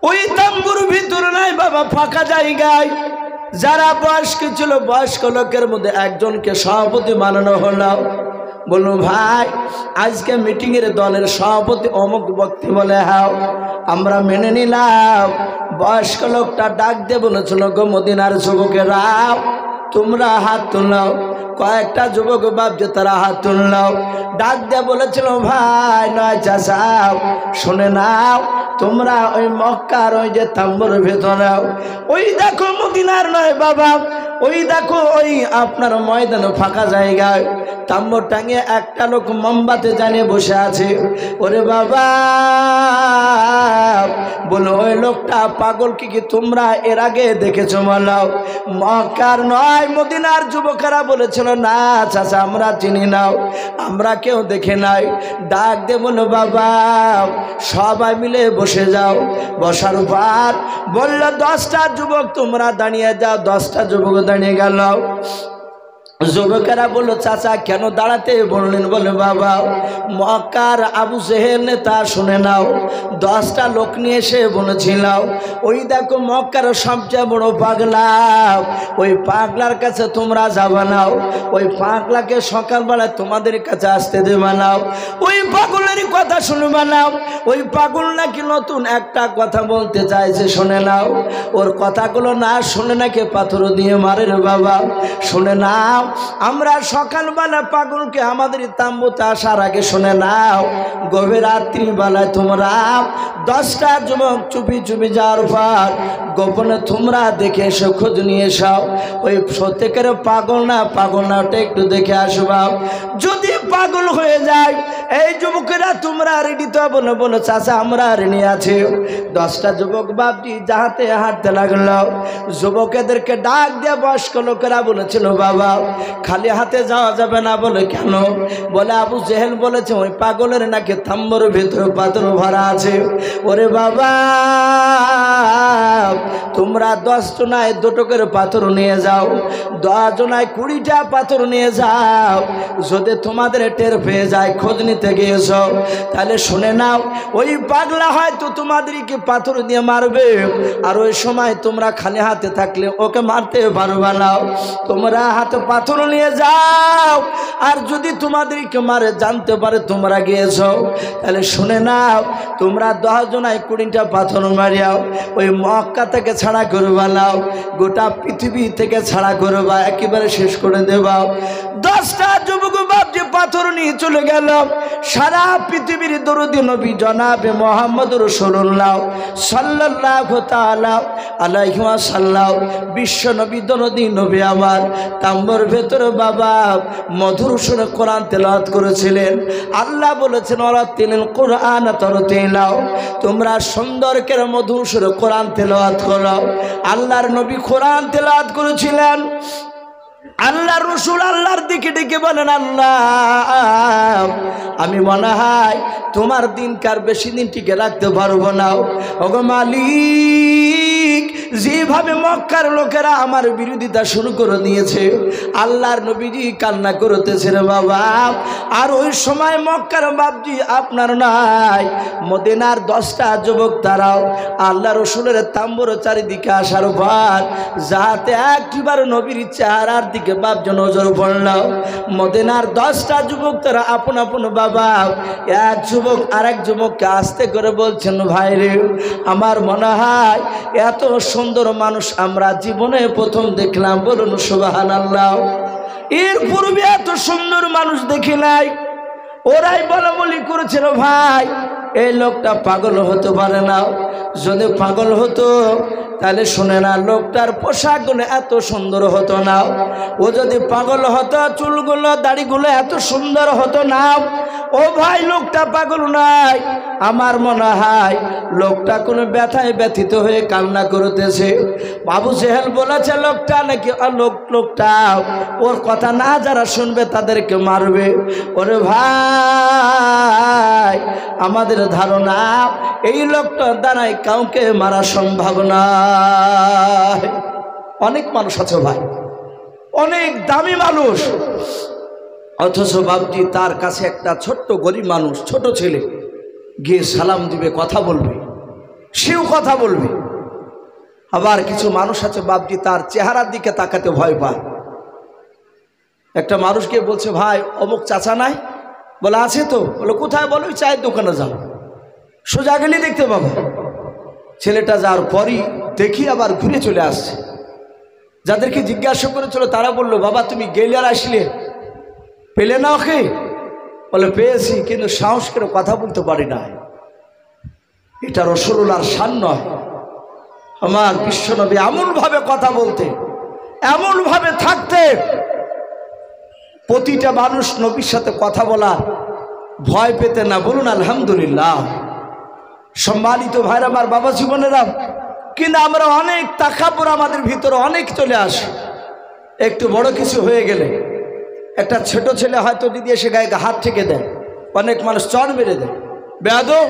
ওই তাম্বুর ভিতরে নাই বাবা ফাঁকা জায়গায় যারা বয়স্ক ছিল বয়স্ক লোকের মধ্যে একজনকে সভাপতি বানানো হলো। বলল ভাই আজকে মিটিংয়ের দলের সভাপতি অমুক ব্যক্তি বলে হ্যাঁ আমরা মেনে নিলাম। বয়স্ক লোকটা ডাক দিয়ে বলেছিল গো মদিনার যুবকেরা তোমরা হাত তুললাও। কয়েকটা যুবক ভাবছে তারা হাত তুললাও। ডাক দিয়ে বলেছিল ভাই নয় চাচা শুনে নাও তোমরা ওই মক্কার ওই যে তাম্বুর ভেতরে ওই দেখো মদিনার নয় বাবা ওই দেখো ওই আপনার ময়দানে ফাঁকা জায়গায় তাম্বুর টাঙিয়ে একটা লোক মোমবাতি জ্বালিয়ে বসে আছে। ওরে বাবা বলো ওই লোকটা পাগল কি তোমরা এর আগে দেখেছো বলাও? মক্কার নয় মদিনার যুবকেরা বলেছিল না চাচা আমরা চিনি নাও আমরা কেউ দেখে নাই। ডাক দে বলো বাবা সবাই মিলে বসে যাও। বসার পর বলল 10টা যুবক তোমরা দাঁড়িয়ে যাও। 10টা যুবক দাঁড়িয়ে গেল। যুবকেরা বলল চাচা কেন দাঁড়াতে বললেন? বলে বাবা মক্কার আবু জেহেল নেতা শুনে নাও 10টা লোক নিয়ে এসে বলেছিল ওই দেখো মক্কার সবচেয়ে বড় পাগলা ওই পাগলার কাছে তোমরা যাবা নাও। ওই পাগলাকে সকালবেলায় তোমাদের কাছে আসতে দেবা নাও। ওই পাগলের কথা শুনবা নাও। ওই পাগল নাকি নতুন একটা কথা বলতে চাইছে শুনে নাও। ওর কথাগুলো না শুনে নাকি পাথর দিয়ে মারে রে বাবা। শুনে নাও আমরা সকালবেলা পাগলকে আমাদের তাম্বুতে আসার আগে শুনে নাও গভীর রাত্রিবেলায় তোমরা 10টা যুবক চুপি চুপি যাওয়ার পর গোপনে তোমরা দেখে এসো খোঁজ নিয়ে এসো ওই সত্যিকার পাগল না ওটা একটু দেখে আসবা। যদি পাগল হয়ে যায় এই যুবকেরা তোমরা রেডি তো বলো চাচা আমরা রেডি আছি। 10টা যুবক বাপটি যাহাতে হাঁটতে লাগলো। যুবকেদেরকে ডাক দিয়ে বয়স্ক লোকেরা বলেছিল বাবা খালি হাতে যাওয়া যাবে না। বলে কেন? বলে আবু জেহেল বলেছে ওই পাগলের নাকি তাম্বুর ভিতরে পাথর ভরা আছে। ওরে বাবা তোমরা 10 জনায় 2টো করে পাথর নিয়ে যাও 10 জনায় 20টা পাথর নিয়ে যাও। যদি তোমাদের টের পেয়ে যায় খোঁজ নিতে গিয়েছ তাহলে শুনে নাও ওই পাগলা হয়তো তোমাদেরকে পাথর দিয়ে মারবে আর ওই সময় তোমরা খালি হাতে থাকলে ওকে মারতে পারবে না। তোমরা হাতে পাথর নিয়ে যাও আর যদি তোমাদেরকে মারে জানতে পারে তোমরা গিয়েছ তাহলে শুনে নাও তোমরা 10 জনায় 20টা পাথর মারিয়াও ওই মক্কা থেকে ছাড়া করবা নাও গোটা পৃথিবী থেকে ছাড়া করবা একেবারে শেষ করে দেবা। 10টা যুবক বাপ যে পাথর নিয়ে চলে গেল সারা পৃথিবীর দরদি নবী জনাবে মুহাম্মদ রাসূলুল্লাহ সাল্লাল্লাহু তাআলা আলাইহি ওয়াসাল্লাম বিশ্ব নবী দরদি নবী আমার তাম্বুর ভেতরে বাবা মধুর সুরে কোরআন তেলাওয়াত করেছিলেন। আল্লাহ বলেছেন ওয়ারাতিল কোরআন তারতিলা তোমরা সুন্দর করে মধুর সুরে কোরআন তেলাওয়াত করো। আল্লাহর নবী কোরআন তেলাওয়াত করেছিলেন। আল্লাহ রসুল আল্লাহর দিকে ডেকে বলেন আল্লাহ আমি মনে হয় তোমার দিনকার বেশি দিন টিকে রাখতে পারবো না। ওগো মালিক যেভাবে মক্কার লোকেরা আমার বিরোধিতা শুরু করে দিয়েছে আল্লাহর নবীজি কান্না করতেছে রে বাবা। আর ওই সময় মক্কার বাপজি আপনার নাই মদিনার 10টা যুবক তারাও আল্লাহ রসুলের তাম্বুর চারিদিকে আসার পর যাতে একবার নবীর চেহারার দিকে বাপজি নজর পড়ল। মদিনার 10টা যুবক তারা আপন আপন বাবা এক যুবক আরেক যুবককে আস্তে করে বলছেন ভাই রে আমার মনে হয় এত সুন্দর মানুষ আমরা জীবনে প্রথম দেখলাম। বলুন সুবহানাল্লাহ। এর পূর্বে এত সুন্দর মানুষ দেখি নাই। ওরাই বলাবলি করেছিল ভাই এই লোকটা পাগল হতে পারে না। যদি পাগল হতো তাহলে শুনে না লোকটার পোশাকগুলো এত সুন্দর হতো না। ও যদি পাগল হতো চুলগুলো দাড়িগুলো এত সুন্দর হতো না। ও ভাই লোকটা পাগল নাই। আমার মনে হয় লোকটা কোনো ব্যথায় ব্যথিত হয়ে কান্না করতেছে। আবু জেহেল বলেছে লোকটা নাকি লোকটা ওর কথা না যারা শুনবে তাদেরকে মারবে। ওরে ভাই আমাদের ধারণা এই লোকটার দ্বারাই কাউকে মারা সম্ভব না। অনেক মানুষ আছে ভাই অনেক দামি মানুষ অথচ বাপজি তার কাছে একটা ছোট্ট গরিব মানুষ ছোট ছেলে গিয়ে সালাম দিবে কথা বলবে সেও কথা বলবে। আবার কিছু মানুষ আছে বাপজি তার চেহারার দিকে তাকাতে ভয় পায়। একটা মানুষকে বলছে, ভাই অমুক চাচা নাই? বলে আছে তো। বলে কোথায়? বলো ওই চায়ের দোকানে যাও, সোজা গেলে দেখতে পাবো। ছেলেটা যাওয়ার পরই দেখি আবার ঘুরে চলে আসছে। যাদেরকে জিজ্ঞাসা করেছিল তারা বললো, বাবা তুমি গেলে আর আসলে, পেলে না ওকে? বলে পেয়েছি, কিন্তু সাহস করে কথা বলতে পারি না। এটা রাসূলুল্লাহর শান নয়। আমার বিশ্বনবী এমনভাবে কথা বলতে, এমনভাবে থাকতে, প্রতিটা মানুষ নবীর সাথে কথা বলা ভয় পেতে না। বলুন আলহামদুলিল্লাহ। সম্মানিত ভাইরা আমার, বাবা জীবনেরা, কিন্তু আমরা অনেক তাকাব্বুর আমাদের ভিতরে অনেক চলে আসে। একটু বড় কিছু হয়ে গেলে একটা ছোট ছেলে হয়তো দিদি এসে গায়ে হাত থেকে দেয়, অনেক মানুষ চড় মেরে দেয়, বেয়াদব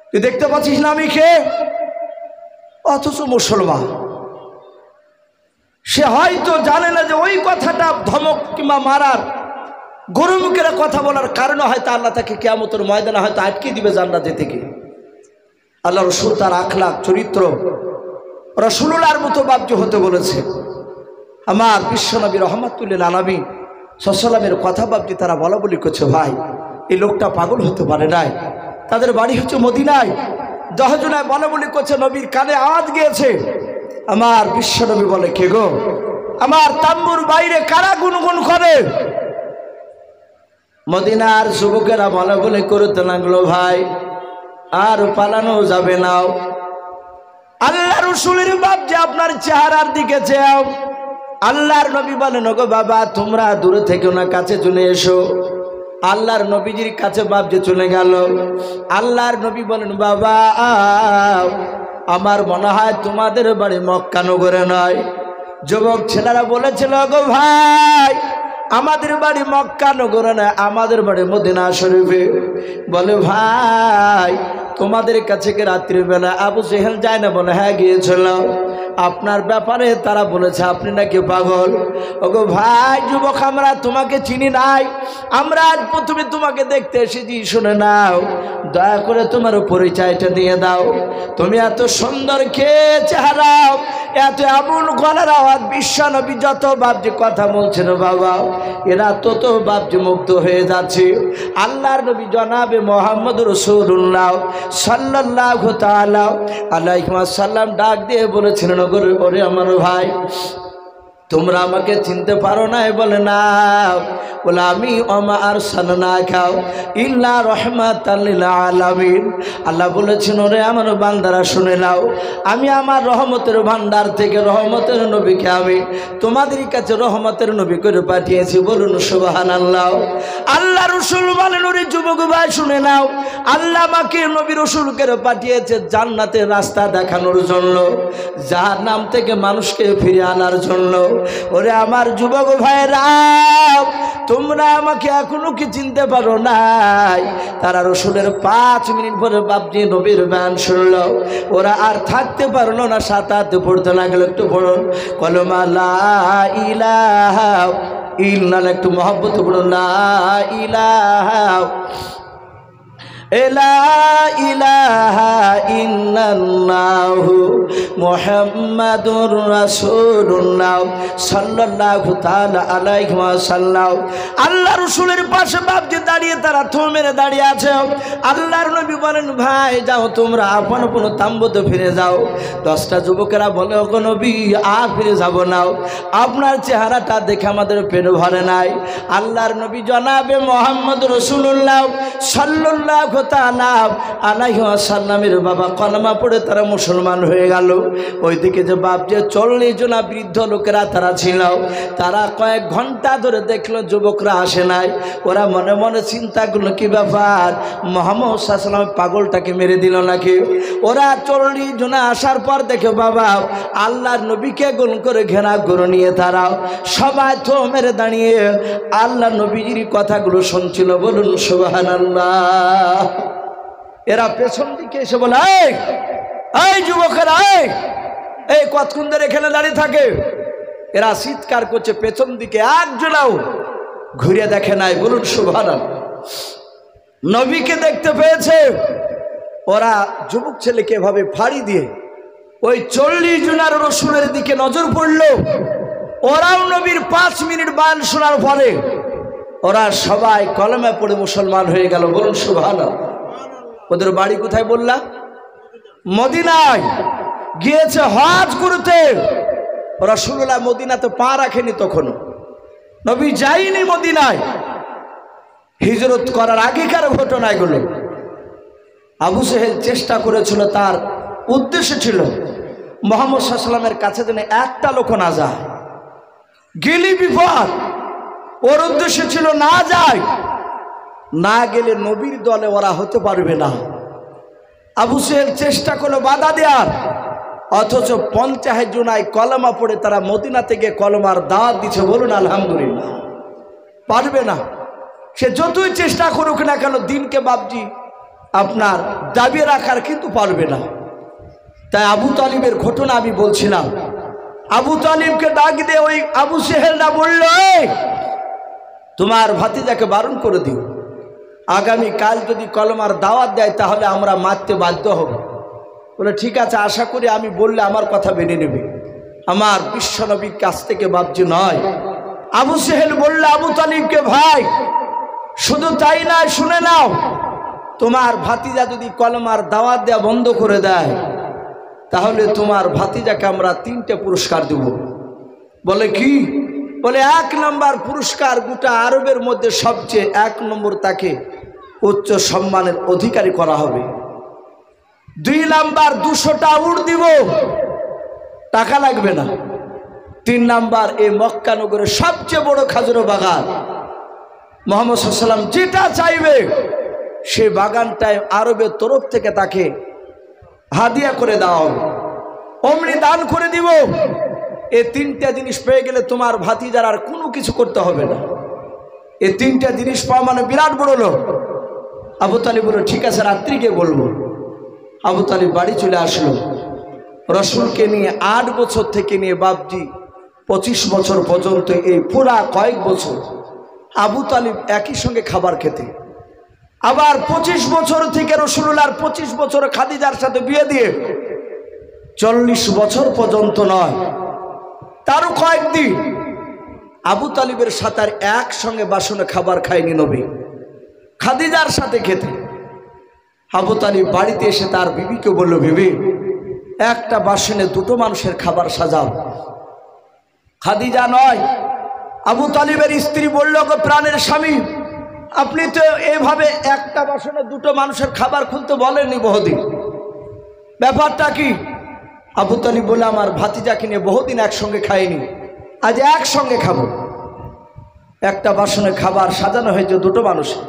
তুই দেখতে পাচ্ছিস না আমি কে? অথচ মুসলমান। সে হয়তো জানে না যে ওই কথাটা ধমক কিংবা মারার, গরু মুখের কথা বলার কারণে হয়তো আল্লাহ তাকে কিয়ামতের ময়দানে হয়তো আটকে দিবে জান্নাতে থেকে। আল্লাহ রাসূল তার আখলাক চরিত্র রাসূলুল্লাহর মতো বাবজি হতে বলেছে। আমার বিশ্বনবী রহমাতুল্লিল আলামিন সাল্লামের কথা বাবজি তারা বলা বলি করছে, ভাই এই লোকটা পাগল হতে পারে নাই। তাদের বাড়ি হচ্ছে মদিনায়। 10 জনায় বলা বলি করছে, নবীর কানে আওয়াজ গিয়েছে। আমার বিশ্বনবী বলে, কে গো? আমার তাম্বুর বাইরে কারা গুনগুন করে? মদিনার যুবকেরা বলা বলি করতে লাগলো, ভাই আর পালানো যাবে না। আল্লাহ রাসূলের বাপ যে আপনার চেহারার দিকে চেয়াও। আল্লাহর নবী বলেন, ওগো বাবা তোমরা দূরে থেকে না, কাছে চলে এসো। আল্লাহর নবীজির কাছে বাপ যে চলে গেল। আল্লাহর নবী বলেন, বাবা আমার মনে হয় তোমাদের বাড়ি মক্কা নগরে নয়। যুবক ছেলেরা বলেছিল, ওগো ভাই আমাদের বাড়ি মক্কা নগরে নয়, আমাদের বাড়ি মদিনা শরীফে। বলে, ভাই তোমাদের কাছে কি রাত্রিবেলা আবু জেহেল যায় না? বলে, হ্যাঁ গিয়েছিল। আপনার ব্যাপারে তারা বলেছে আপনি নাকি পাগল। ওগো ভাই যুবক, আমরা তোমাকে চিনি নাই, আমরা আজ প্রথমে তোমাকে দেখতে এসেছি। শুনে নাও, দয়া করে তোমার পরিচয়টা দিয়ে দাও। তুমি এত সুন্দর কে চেহারা, এত এমন গলার আওয়াজ। বিশ্বনবী যত বাপজি কথা বলছেন বাবা, এরা তত বাপজি মুক্ত হয়ে যাচ্ছে। আল্লাহর নবী জনাবে মুহাম্মদ রাসূলুল্লাহ সাল্লাল্লাহু তাআলা আলাইহি ওয়াসাল্লাম ডাক দিয়ে বলেছিলেন, ওরে আমার ভাই তোমরা আমাকে চিনতে পারো না? বলে না। বলে, আমি ওমা আরসালনাকা ইল্লা রাহমাতাল লিল আলামিন। আল্লাহ বলেছেন, ওরে আমার বান্দারা শুনে নাও, আমি আমার রহমতের ভান্ডার থেকে রহমতের নবীকে আমি তোমাদের কাছে রহমতের নবী করে পাঠিয়েছি। বলুন সুবহানাল্লাহ। আল্লাহ রাসূল বলেন, ওরে যুবক ভাই শুনে নাও, আল্লাহ আমাকে নবী রাসূল করে পাঠিয়েছে জান্নাতের রাস্তা দেখানোর জন্য, জাহান্নাম থেকে মানুষকে ফিরিয়ে আনার জন্য। ওরে আমার যুবক ভাইরা, তোমরা আমাকে এখনো কি চিনতে পারো নাই? তারা রাসূলের 5 মিনিট পরে বাপজি নবীর বয়ান শুনল। ওরা আর থাকতে পারলো না, সাতাতে পড়তে লাগলো। একটু পড়ুন, কলমা লা ইলাহা ইল্লাল্লাহ। একটু মহব্বত পড়ুন, লা ইলাহা ইলাহা ইল্লাল্লাহু মুহাম্মাদুর রাসূলুল্লাহ সাল্লাল্লাহু তাআলা আলাইহি ওয়াসাল্লাম। আল্লাহ রাসূলের পাশে বাপজি দাঁড়িয়ে তারা থম মেরে দাঁড়িয়ে আছে। আল্লাহর নবী বলেন, ভাই যাও তোমরা আপন আপন তাম্বুতে ফিরে যাও। 10টা যুবকেরা বলে, ওগো নবী আর ফিরে যাব না, আপনার চেহারাটা দেখে আমাদের পেট ভরে নাই। আল্লাহর নবী জনাবে মুহাম্মদ রাসূলুল্লাহ সাল্লাল্লাহু তাআলা আলাইহি ওয়াসাল্লামের বাবা কলমা পড়ে তারা মুসলমান হয়ে গেল। ওইদিকে যে বাপ যে 40 জন বৃদ্ধ লোকেরা তারা ছিল, তারা কয়েক ঘন্টা ধরে দেখলো যুবকরা আসে নাই। ওরা মনে মনে চিন্তা করলো, কি ব্যাপার, মুহাম্মদ সাল্লাল্লাহু আলাইহি ওয়াসাল্লাম পাগলটাকে মেরে দিল নাকি? ওরা 40 জন আসার পর দেখে বাবা আল্লাহর নবীকে গোল করে ঘেরা করে নিয়ে তারা সবাই থো মেরে দাঁড়িয়ে আল্লাহ নবীজির কথাগুলো শুনছিল। বলুন সুবহানাল্লাহ। এরা পেছন দিকে এসে বলে, এই যুবকেরা, এই কতক্ষণ ধরে এখানে দাঁড়িয়ে থাকে? এরা চিৎকার করছে, পেছন দিকে একজনাও ঘুরে দেখে নাই। বলুন সুবহানাল্লাহ। নবীকে দেখতে পেয়েছে, ওরা যুবক ছেলেকে এভাবে ফাড়ি দিয়ে ওই 40 জনের রসুলের দিকে নজর পড়ল। ওরাও নবীর 5 মিনিট বয়ান শোনার পরে ওরা সবাই কলেমা পড়ে মুসলমান হয়ে গেল। বলুন সুবহানাল্লাহ। ওদের বাড়ি কোথায় বললাম? মদিনায়। গিয়েছে হজ করতে। রাসূলুল্লাহ মদিনাতে পা রাখেনি তখনও, নবী যায়নি মদিনায়। হিজরত করার আগেকার ঘটনা এগুলো। আবু জেহেল চেষ্টা করেছিল, তার উদ্দেশ্য ছিল মুহাম্মদ সাল্লাল্লাহু আলাইহি ওয়াসাল্লামের কাছে যেন একটা লোক না যায়, গেলি বিপদ। ওর উদ্দেশ্য ছিল না যায়, না গেলে নবীর দলে ওরা হতে পারবে না। আবু জেহেল চেষ্টা করলো বাধা দেওয়ার, অথচ 50 জনায় কলেমা পড়ে তারা মদিনা থেকে কলেমার দাওয়াত দিচ্ছে। বলুন আলহামদুলিল্লাহ। পারবে না, সে যতই চেষ্টা করুক না কেন দিনকে বাবজি আপনার দাবি রাখার কিন্তু পারবে না। তাই আবু তালিবের ঘটনা আমি বলছিলাম। আবু তালিবকে ডাক দিয়ে ওই আবু জেহেলরা বলল, তোমার ভাতিজাকে বারণ করে দিও, আগামী কাল যদি কলমার দাওয়াত দেয় তাহলে আমরা মারতে বাধ্য হব। বলে ঠিক আছে, আশা করি আমি বললে আমার কথা মেনে নেবে, আমার বিশ্বনবীর কাছ থেকে বাবজি নয়। আবু জেহেল বলল আবু তালিবকে, ভাই শুধু তাই নয়, শুনে নাও, তোমার ভাতিজা যদি কলমার দাওয়াত দেওয়া বন্ধ করে দেয় তাহলে তোমার ভাতিজাকে আমরা 3টে পুরস্কার দেব। বলে কি? বলে 1 নম্বর পুরস্কার, গোটা আরবের মধ্যে সবচেয়ে 1 নম্বর তাকে উচ্চ সম্মানের অধিকারী করা হবে। 2 নাম্বার 200টা উট দিব, টাকা লাগবে না। 3 নাম্বার এই মক্কা নগরের সবচেয়ে বড় খাজুর বাগান, মুহাম্মদ সাল্লাল্লাহু আলাইহি ওয়াসাল্লাম যেটা চাইবে সেই বাগানটায় আরবের তরফ থেকে তাকে হাদিয়া করে দেওয়া হবে, অমনি দান করে দিব। এই 3টা জিনিস পেয়ে গেলে তোমার ভাতিজার আর কোনো কিছু করতে হবে না। এই 3টা জিনিস পাওয়া মানে বিরাট বড় লোক। আবু তালিব বলল ঠিক আছে, রাত্রিকে বলবো। আবু তালিব বাড়ি চলে আসলো। রসুলকে নিয়ে 8 বছর থেকে নিয়ে বাবজি 25 বছর পর্যন্ত, এই পুরা কয়েক বছর আবু তালিব একই সঙ্গে খাবার খেতে। আবার 25 বছর থেকে রাসূলুল্লাহর 25 বছর খাদিজার সাথে বিয়ে দিয়ে 40 বছর পর্যন্ত নয়, তারও কয়েকদিন আবু তালিবের সাথে আর একসঙ্গে বাসনে খাবার খায়নি নবী, খাদিজার সাথে খেতে। আবু তালিব বাড়িতে এসে তার বিবিকে বলল, বিবি একটা বাসনে 2টো মানুষের খাবার সাজাও। খাদিজা নয়, আবু তালিবের স্ত্রী বলল, গো প্রাণের স্বামী, আপনি তো এইভাবে একটা বাসনে 2টো মানুষের খাবার খুলতে বলেননি বহুদিন, ব্যাপারটা কি? আবু তালিব বলে, আমার ভাতিজাকে নিয়ে বহুদিন একসঙ্গে খাইনি, আজ একসঙ্গে খাবো। একটা বাসনে খাবার সাজানো হয়েছে 2টো মানুষের,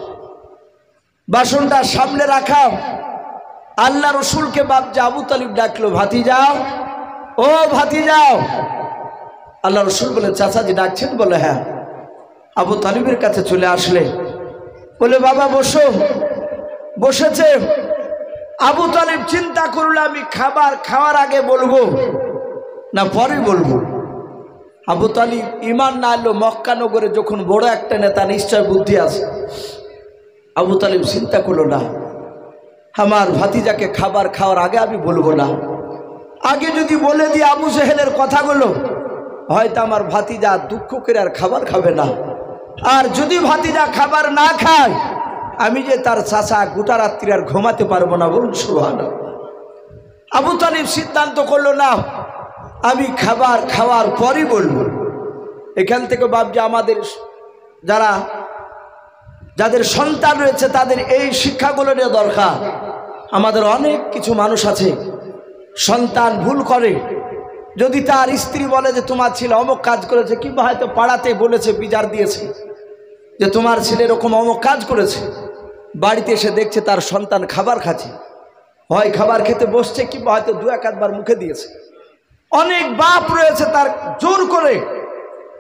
বাসনটা সামনে রাখা। আল্লাহ রসুলকে বাপজা আবু তালিব ডাকলো, ভাতিজাও, ও ভাতিজাও। আল্লাহ রসুল বলে, চাচাজি ডাকছেন? বলে হ্যাঁ। আবু তালিবের কাছে চলে আসলে বলে, বাবা বসো। বসেছে। আবু তালিব চিন্তা করলো, আমি খাবার খাওয়ার আগে বলবো না পরে বলবো। আবু তালিব ইমান না আনলো, মক্কা নগরে যখন বড় একটা নেতা, নিশ্চয় বুদ্ধি আছে। আবু তালিব চিন্তা করলো, না, আমার ভাতিজাকে খাবার খাওয়ার আগে আমি বলবো না, আগে যদি বলে দিই আবু জেহেলের কথাগুলো, হয়তো আমার ভাতিজা দুঃখ করে আর খাবার খাবে না। আর যদি ভাতিজা খাবার না খায়, আমি যে তার চাচা, গোটা রাত্রি আর ঘুমাতে পারবো না। বলুন সুবহানাল্লাহ। আবু তালিব সিদ্ধান্ত করলো, না, আমি খাবার খাওয়ার পরই বলবো। এখান থেকে বাবজি আমাদের যাদের সন্তান রয়েছে তাদের এই শিক্ষাগুলো নিয়ে দরকার। আমাদের অনেক কিছু মানুষ আছে, সন্তান ভুল করে, যদি তার স্ত্রী বলে যে তোমার ছেলে অমুক কাজ করেছে, কিংবা হয়তো পাড়াতে বলেছে, বিচার দিয়েছে যে তোমার ছেলে এরকম অমুক কাজ করেছে, বাড়িতে এসে দেখছে তার সন্তান খাবার খাচ্ছে, হয় খাবার খেতে বসছে, কিংবা হয়তো 2-1 বার মুখে দিয়েছে। অনেক বাপ রয়েছে, তার জোর করে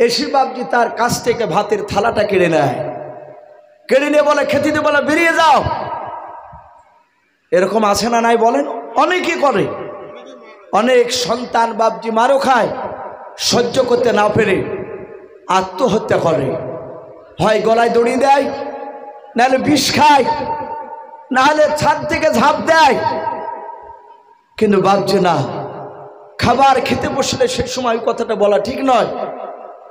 এসে বাপজি তার কাছ থেকে ভাতের থালাটা কেড়ে নেয়, কেড়ে নিয়ে বলে, খেতে দিয়ে বলে, বেরিয়ে যাও। এরকম আছে না নাই বলেন? অনেকেই করে। অনেক সন্তান বাপজি মারও খায়, সহ্য করতে না পেরে আত্মহত্যা করে, হয় গলায় দড়ি দেয়, নাহলে বিষ খায়, না হলে ছাদ থেকে ঝাঁপ দেয়, কিন্তু ভাবছে না খাবার খেতে বসলে সে সময় কথাটা বলা ঠিক নয়।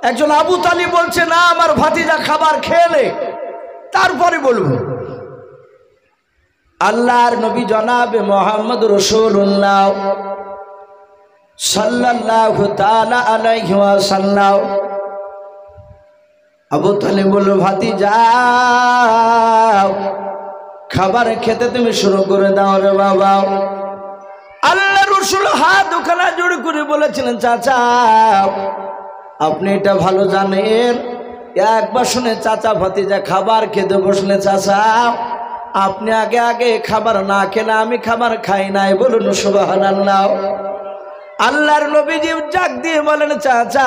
একজন আবু তালিব বলছে, না আমার ভাতিজা খাবার খেলে তারপরে বলবো। আল্লাহর নবী জনাবে মুহাম্মদ রাসূলুল্লাহ সাল্লাল্লাহু তাআলা আলাইহি ওয়াসাল্লাম আবু তালিব বলল, ভাতিজা খাবার খেতে তুমি শুরু করে দাও রে বাবা। আল্লাহ রাসূল হাত দুখানা জোড় করে বলেছিলেন, চাচা আপনি এটা ভালো জানেন, একবার শুনে চাচা ভাতিজা খাবার খেতে বসলে চাচা আপনি আগে আগে খাবার না খেলে আমি খাবার খাই নাই, বলুন সুবহানাল্লাহ। আল্লাহর নবীজি ডাক দিয়ে বলেন, চাচা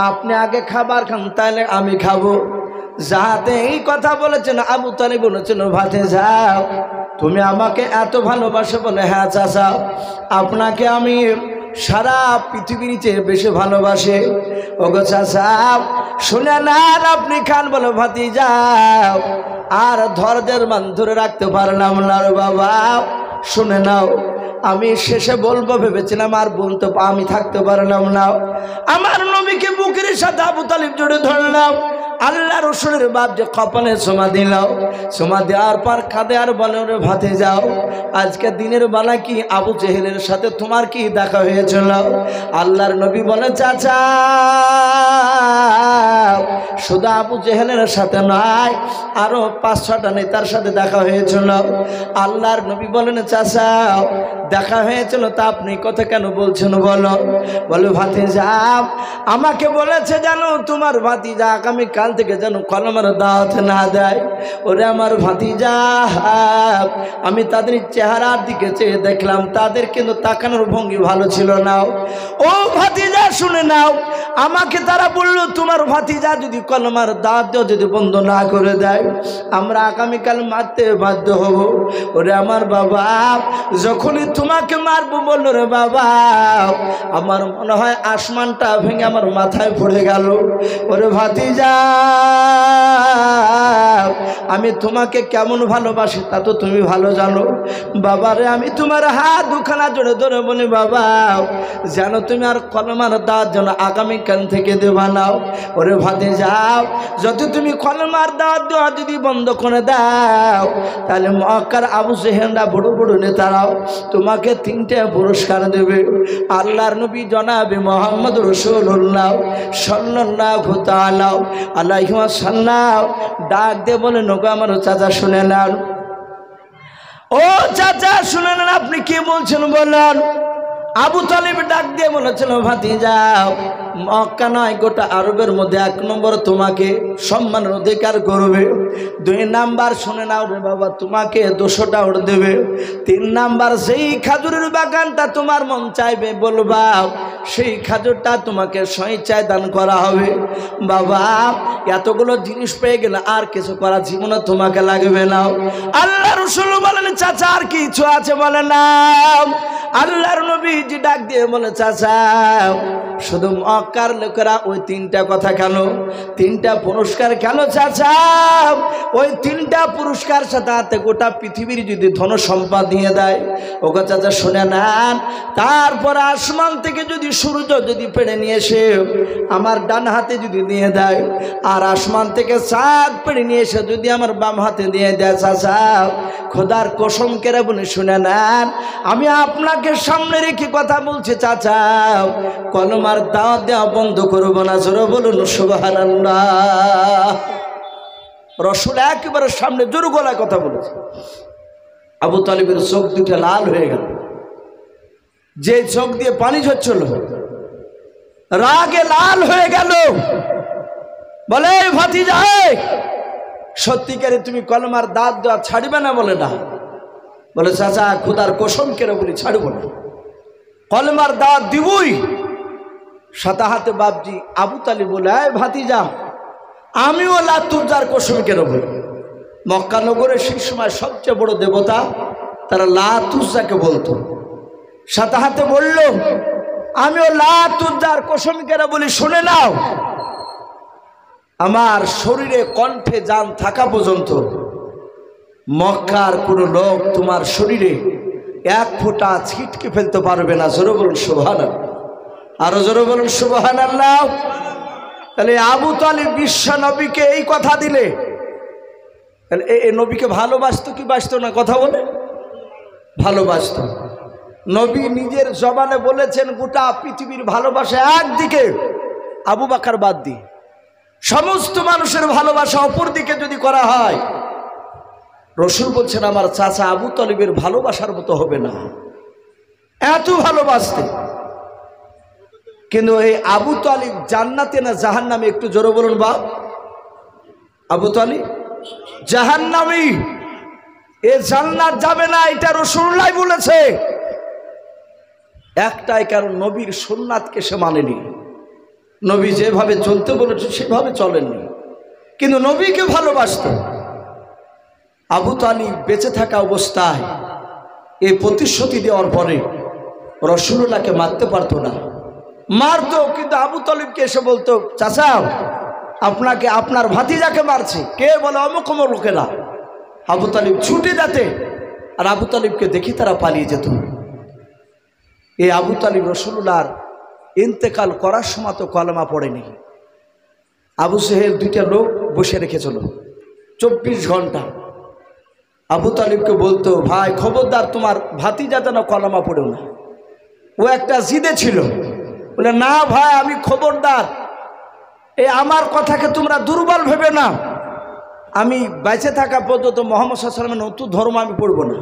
আপনি আগে খাবার খান তাহলে আমি খাবো। যাতে এই কথা বলেছেন আবু তালিব বলেছেন, ভাতিজা তুমি আমাকে এত ভালোবাসো? বলে, হ্যাঁ চাচা আপনাকে আমি সারা পৃথিবীর চেয়ে বেশি ভালোবাসে। ওগো চাচা শুনে না আপনি খান। বলো, ভাতিজা আর ধৈর্যের মান ধরে রাখতে পারলাম না রে বাবা, শুনে নাও আমি শেষে বলবো ভেবেছিলাম, আর বলতে আমি থাকতে পারলাম না। আমার নবীকে বুকের সাথে আবু তালিব জড়ে ধরলাম। আল্লাহ রসুলের বাপ যে কপালে সোমা দিল, সোমা দেওয়ার পর কাঁদে আর বলে, ওরে ভাতে যাও আজকে দিনের বেলা কি আবু জেহেলের সাথে তোমার কি দেখা হয়েছিল? আল্লাহর নবী বলে, চাচা শুধু আবু জেহেলের সাথে নয়, আরো 5-6টা নেতার সাথে দেখা হয়েছিল। আল্লাহর নবী বলেন, চাচা দেখা হয়েছিল তা আপনি কথা কেন বলছেন বলো? বলে, ভাতিজা আমাকে বলেছে জানো তোমার ভাতিজা আগামীকাল থেকে যেন কলমের দাওয়াত না দেয়। ওরে আমার ভাতিজা আমি তাদের চেহারার দিকে চেয়ে দেখলাম, তাদের কিন্তু তাকানোর ভঙ্গি ভালো ছিল না। ও ভাতিজা শুনে নাও, আমাকে তারা বলল তোমার ভাতিজা যদি কলমার দাওয়াত যদি বন্ধ না করে দেয় আমরা আগামীকাল মারতে বাধ্য হব। ওরে আমার বাবা যখনই তোমাকে মারবো বললো রে বাবা আমার মনে হয় আসমানটা ভেঙে আমার মাথায় পড়ে গেল। ওরে ভাতিজা আমি তোমাকে কেমন ভালোবাসি তা তো তুমি ভালো জানো। বাবারে আমি তোমার হাত দুখানা জোড়ে ধরে বলি, বাবা যেন তুমি আর কলমার দাওয়াত যেন আগামীকাল থেকে দেবা নাও। ওরে ভাতিজা যত তুমি কলমার দাওয়াত দেওয়া যদি বন্ধ করে দাও তাহলে মক্কার আবু জেহেলরা বড় বড় নেতারাও তোমাকে 3টে পুরস্কার দেবে। আল্লাহর নবী জনাবে মুহাম্মদ রাসূলুল্লাহ সাল্লাল্লাহু তাআলা আলাইহি ওয়াসাল্লাম ডাক দিয়ে বলে, নগো আমার চাচা শুনে নেন। ও চাচা শুনে নেন, আপনি কি বলছেন বলেন। আবু তালিব ডাক দিয়ে বলেছিল, ভাতিজা মক্কা নয় গোটা আরবের মধ্যে 1 নম্বর তোমাকে সম্মানের অধিকার করবে। 2 নাম্বার শুনে নাও রে বাবা তোমাকে 200টা ওর দেবে। 3 নাম্বার সেই খাজুরের বাগানটা তোমার মন চাইবে বলবা সেই খাজুরটা তোমাকে স্বেচ্ছায় দান করা হবে। বাবা এতগুলো জিনিস পেয়ে গেলে আর কিছু করা জীবনে তোমাকে লাগবে না। আল্লাহ রাসূল বলেন, চাচা আর কিছু আছে বলে না। আল্লাহর নবী জি ডাক দিয়ে বলে, চাচা শুধু মক্কার লোকেরা ওই 3টা কথা কেন, 3টা পুরস্কার কেন চাচা? ওই 3টা পুরস্কার সাথে গোটা পৃথিবীর যদি ধন সম্পদ দিয়ে দেয়, ওগো চাচা শুনে নেন, তারপর আসমান থেকে যদি সূর্য যদি পেড়ে নিয়ে এসে আমার ডান হাতে যদি দিয়ে দেয় আর আসমান থেকে চাঁদ পেড়ে নিয়ে এসে যদি আমার বাম হাতে দিয়ে দেয়, চাচা খোদার কসম করে বলে শুনে নেন আমি আপনাকে সামনে রেখে কথা বলছি চাচা কলমার দাওয়াত দেওয়া বন্ধ করবো না। জোরে বলুন সুবহানাল্লাহ। রাসূল একেবারে সামনে জোর গলায় কথা বলেছে। আবু তালিবের চোখ দুটো লাল হয়ে গেল, যে চোখ দিয়ে পানি ঝরছিল রাগে লাল হয়ে গেল। বলে, ভাতিজা সত্যিকারে তুমি কলমার দাওয়াত দেওয়া ছাড়বে না? বলে না। বলে, চাচা খোদার কসম করে বলি ছাড়বো না, কলমার দাওয়াত দিবই। সাথে হাতে বাপজি আবু তালিব বলে, ভাতিজা আমিও লাতুজার কসম করে বলি মক্কা নগরে সেই সময় সবচেয়ে বড় দেবতা তারা লাতুজাকে বলতো। সাথে হাতে বলল, আমিও লাতুজার কসম করে বলি শুনে নাও, আমার শরীরে কণ্ঠে জান থাকা পর্যন্ত মক্কার কোনো লোক তোমার শরীরে এক ফোঁটা ছিটকে ফেলতে পারবে না। জোরে বলুন সুবহানাল্লাহ, আরো জোরে বলুন সুবহানাল্লাহ। তাহলে আবু তালিব বিশ্ব নবীকে এই কথা দিলে, তাহলে এই নবীকে ভালোবাসতো কি বাসতো না? কথা বলে ভালোবাসতো। নবী নিজের জবানে বলেছেন গোটা পৃথিবীর ভালোবাসা একদিকে, আবু বকর বাদ দিয়ে সমস্ত মানুষের ভালোবাসা অপর দিকে যদি করা হয়, রসুল বলছেন আমার চাচা আবু তালিবের ভালোবাসার মতো হবে না, এত ভালোবাসতে। কিন্তু এই আবু তালিব জান্নাতে না জাহান্নামে? একটু জোরে বলুন বাপ। আবু তালিব জাহান্নামী, এ জান্নাত যাবে না, এটা রাসূলুল্লাহ বলেছে। একটাই কারণ, নবীর সুন্নাতকে সে মানেনি। নবী যেভাবে চলতে বলেছে সেভাবে চলেননি, কিন্তু নবীকে ভালোবাসত। আবু তালিব বেঁচে থাকা অবস্থায় এই প্রতিশ্রুতি দেওয়ার পরে রাসূলুল্লাহকে মারতে পারতো না, মারতো, কিন্তু আবু তালিবকে এসে বলতো চাচা আপনাকে আপনার ভাতিজাকে মারছে। কে বলে? অমুক অমুক লোকেরা। আবু তালিব ছুটে যেতে, আর আবু তালিবকে দেখি তারা পালিয়ে যেত। এই আবু তালিব রাসূলুল্লাহর ইন্তেকাল করার সময় তো কলেমা পড়েনি। আবু সেহেল দুইটা লোক বসে রেখেছিল 24 ঘন্টা। আবু তালিবকে বলতো ভাই খবরদার তোমার ভাতিজা যেন কলেমা পড়েও না। ও একটা জিদে ছিল, বলে না ভাই আমি খবরদার, এই আমার কথাকে তোমরা দুর্বল ভেবে না, আমি বেঁচে থাকা পর্যন্ত মুহাম্মদ সাল্লাল্লাহু আলাইহি ওয়াসাল্লামের নতুন ধর্ম আমি পড়ব না।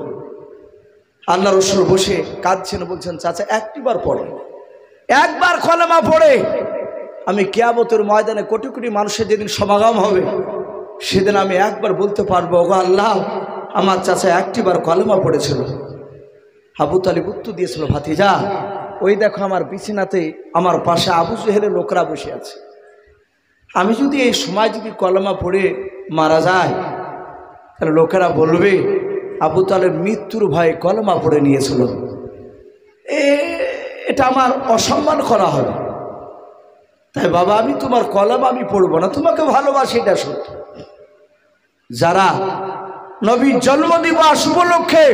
আল্লাহ রসুল বসে কাঁদছেন, বলছেন চাচা একটিবার পড়ে, একবার কলেমা পড়ে আমি কিয়ামতের ময়দানে কোটি কোটি মানুষের যেদিন সমাগম হবে সেদিন আমি একবার বলতে পারবো ওগো আল্লাহ আমার চাচা একটিবার কলেমা পড়েছিল। আবু তালিব উত্তর দিয়েছিল ভাতিজা ওই দেখো আমার বিছানাতে আমার পাশে আবু জেহেলের লোকরা বসে আছে, আমি যদি এই সময় যদি কলেমা পড়ে মারা যায় তাহলে লোকেরা বলবে আবু তালেব মৃত্যুর ভয়ে কলেমা পড়ে নিয়েছিল, এটা আমার অসম্মান করা হবে। তাই বাবা আমি তোমার কলেমা আমি পড়বো না, তোমাকে ভালোবাসি, এটা সত্য। যারা নবীর জন্মদিবস উপলক্ষে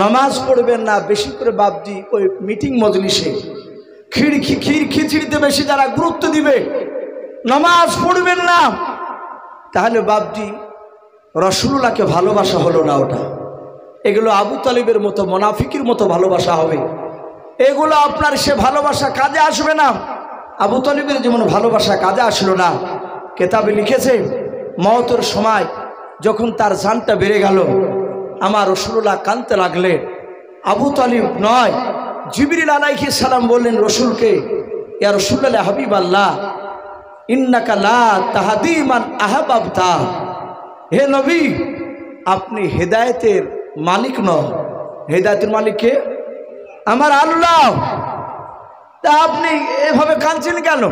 নামাজ পড়বেন না, বেশি করে বাপজি ওই মিটিং মজলিসে ক্ষীর খিচড়িতে বেশি যারা গুরুত্ব দিবে, নামাজ পড়বেন না, তাহলে বাপজি রাসূলুল্লাহকে ভালোবাসা হলো না। ওটা এগুলো আবু তালিবের মতো মুনাফিকের মতো ভালোবাসা হবে, এগুলো আপনার সে ভালোবাসা কাজে আসবে না। আবু তালিবের যেমন ভালোবাসা কাজে আসলো না, কেতাবে লিখেছে মওতের সময় যখন তার জানটা বেড়ে গেল আমার রাসূলুল্লাহ কাঁদতে লাগলে, আবু তালিব নয় জিবরিল আলাইহিস সালাম বললেন রসুলকে, ইয়া রাসূলুল্লাহ হাবিবাল্লাহ ইন্নাকা লা তাহদি মান আহবাবতা, হে নবী আপনি হেদায়েতের মালিক নন। হেদায়েতের মালিক কে? আমার আল্লাহ। তা আপনি এভাবে কাঁদছেন কেন?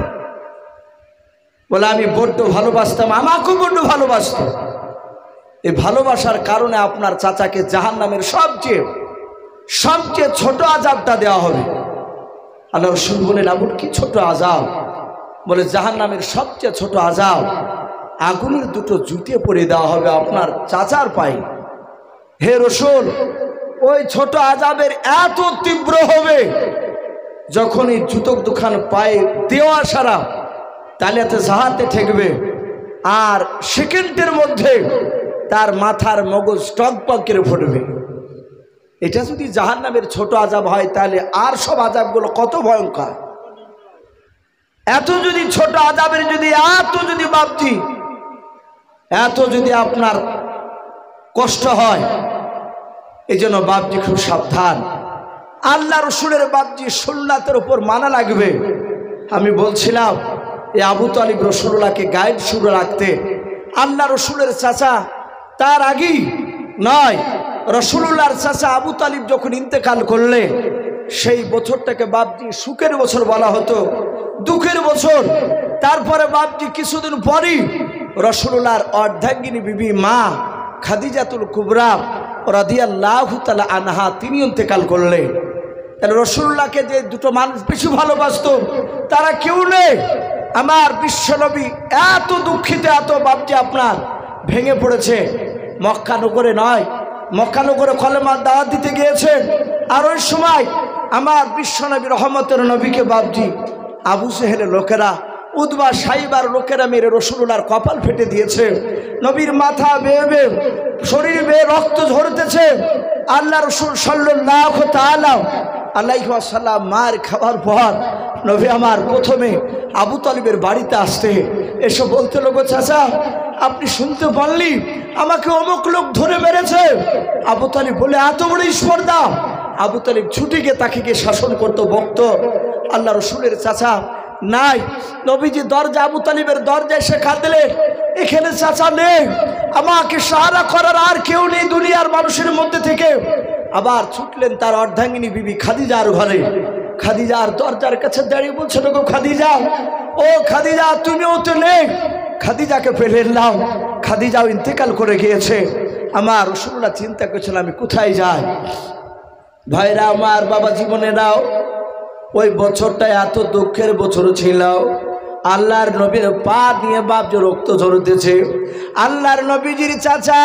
বলে আমি বড্ড ভালোবাসতাম, আমাকেও বড্ড ভালোবাসত। এই ভালোবাসার কারণে আপনার চাচাকে জাহান্নামের সবচেয়ে ছোট আযাবটা দেওয়া হবে। আল্লাহ রাসূল বলেন এমন কি ছোট আযাব? বলে জাহান্নামের সবচেয়ে ছোট আযাব আগুনের দুটো জুতে পরে দেওয়া হবে আপনার চাচার পায়ে। হে রাসূল ওই ছোট আযাবের এত তীব্র হবে যখন এই জুতোর দোকান পায়ে দেওয়া সারা তালিয়াতে জাহাতে ঠেকবে, আর সেকেন্ডের মধ্যে তার মাথার মগজ টকবক করে ফুটবে। এটা যদি জাহান্নামের ছোট আযাব হয় তাহলে আর সব আযাবগুলো কত ভয়ঙ্কর। এত যদি ছোট আযাবের যদি বাপজি এত যদি আপনার কষ্ট হয়, এই জন্য বাপজি খুব সাবধান। আল্লাহ রসুলের বাপজি সুন্নাতের উপর মানা লাগবে। আমি বলছিলাম এই আবু তালিব রাসূলুল্লাহকে গাইড শুরু রাখতে, আল্লাহ রসুলের চাচা তার আগেই নয়, রাসূলুল্লাহর চাচা আবু তালিব যখন ইন্তেকাল করলে সেই বছরটাকে বাপজি সুখের বছর বলা হতো, দুঃখের বছর। তারপরে বাপজি কিছুদিন পরই রাসূলুল্লাহর অর্ধাঙ্গিনী বিবি মা খাদিজাতুল কুবরা রাদিয়াল্লাহু তাআলা আনহা তিনি ইন্তেকাল করলেন। তাহলে রাসূলুল্লাহকে যে দুটো মানুষ বেশি ভালোবাসত তারা কেউ নেই। আমার বিশ্বনবী এত দুঃখিত, এত বাপজি আপনার ভেঙে পড়েছে। মক্কানগরে নয়, মক্কানগরে কলেমার দাওয়াত দিতে গিয়েছেন। আর ওই সময় আমার বিশ্বনবী রহমতের নবীকে বাপজি আবু জেহেলের লোকেরা, উতবা সাইবার লোকেরা মেরে রাসূলুল্লাহর কপাল ফেটে দিয়েছে। নবীর মাথা বেয়ে বেয়ে, শরীর বেয়ে রক্ত ঝরতেছে। আল্লাহ রাসূল সাল্লাল্লাহু তাআলা আলাইহি ওয়াসাল্লাম মার খাওয়ার পর নবী আমার প্রথমে আবু তালিবের বাড়িতে আসতে এসে বলতে লোক, চাচা আপনি শুনতে পারলি আমাকে অমুক লোক ধরে মেরেছে। আবু তালিব বলে, এত বড় স্পর্ধা? আবু তালিব ছুটে গিয়ে তাকে গিয়ে শাসন করতো, বকত। আল্লাহ রসুলের চাচা নাই, নবীজি দরজা, আবু তালিবের দরজায় সে কাঁদলেন, এখানে চাচা নেই, আমাকে সাহারা করার আর কেউ নেই দুনিয়ার মানুষের মধ্যে থেকে। আবার ছুটলেন তার অর্ধাঙ্গিনী বিবি খাদিজার ঘরে। খাদিজার দরজার কাছে দাঁড়িয়ে বলছে, গো খাদিজা, ও খাদিজা তুমিও তো নেই। খাদিজাকে ফেলে এলাম, খাদিজাও ইন্তেকাল করে গিয়েছে। আমার রাসূলুল্লাহ চিন্তা করছেন আমি কোথায় যাই। ভাইরা আমার, বাবা জীবনেরাও, ওই বছরটা এত দুঃখের বছর ছিল। আল্লাহর নবীর পা নিয়ে বাপজি রক্ত ঝরতেছে। আল্লাহর নবীজির চাচা